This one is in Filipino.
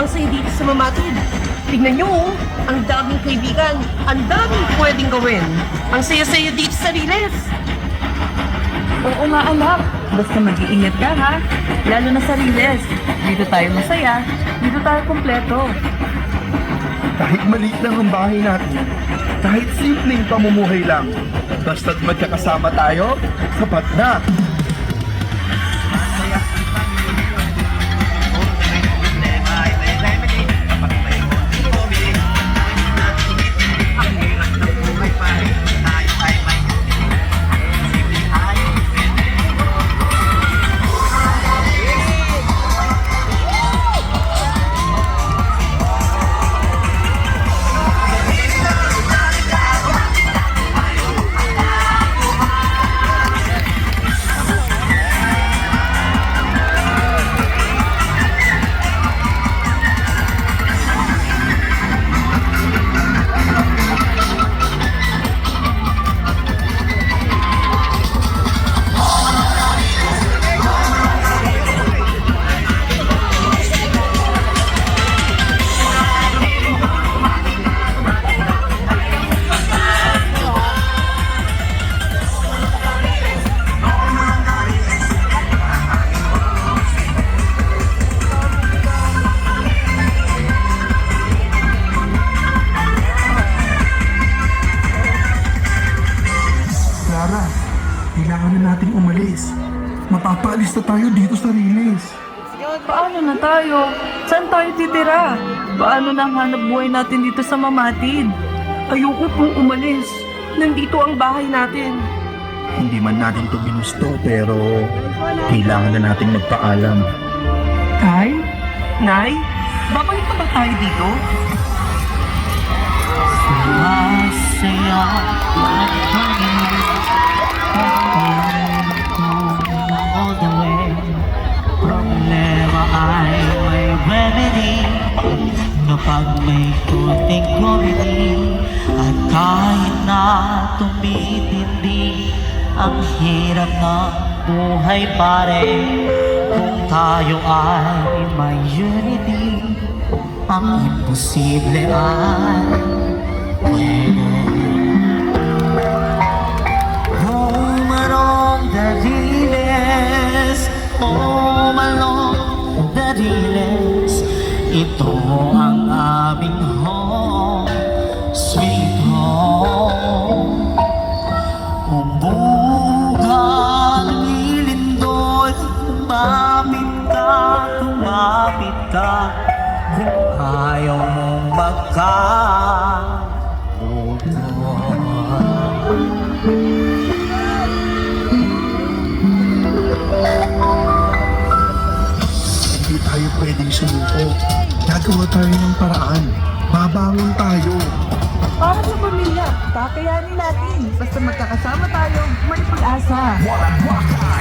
Ang saya dito sa Mamatid. Tignan nyo, oh. Ang daming kaibigan. Ang daming pwedeng gawin. Ang saya-saya dito sa Riles. Oo nga anak, basta mag-iingat ka ha, lalo na sa Riles. Dito tayo masaya, dito tayo kompleto. Kahit maliit lang ang bahay natin, kahit simpleng pamumuhay lang, basta't magkakasama tayo, sapat na. Clara, kailangan na nating umalis. Mapapaalis na tayo dito sa Riles. Paano na tayo? Saan tayo titira? Paano na ang hanap buhay natin dito sa Mamatid? Ayoko pong umalis. Nandito ang bahay natin. Hindi man natin to ginusto pero kailangan na nating magpaalam. Tay? Nay? Babalik pa ba tayo dito? Masaya all the way. Problema ay may remedy kapag may kunting comedy. At kahit na tumitindi ang hirap ng buhay pare, kung tayo ay may unity, ang imposible ay pwede. Home along the Riles, home along the Riles, ito ang aming home, sweet home. Umbugan, lilindoy, tumapit ka, kung ayaw mong Hindi tayo pwedeng sumuko. Gagawa tayo ng paraan. Babangon tayo. Para sa pamilya, kakayanin natin. Basta magkakasama tayo, may pag-asa. Walang wakay!